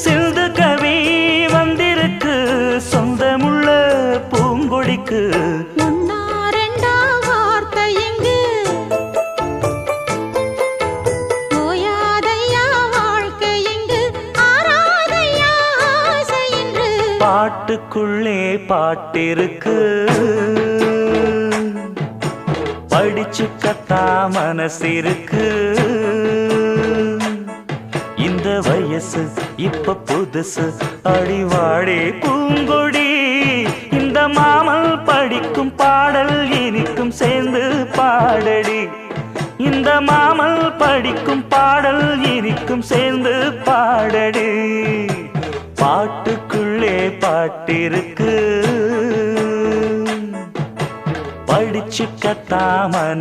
சிந்து கவி வந்திருக்கு சொந்தமுள்ள பூங்கொடிக்கு. பாட்டுக்குள்ளே பாட்டிருக்கு படிச்சுக்கத்தா மனசிருக்கு. இந்த வயசு இப்ப புதுசு அடிவாடே பூங்கொடி. இந்த மாமல் படிக்கும் பாடல் இனிக்கும் சேர்ந்து பாடடி. இந்த மாமல் படிக்கும் பாடல் இனிக்கும் சேர்ந்து பாடடி. பாட்டுக்குள்ளே பாட்டிருக்கு படிச்சுக்கத்தா மனசு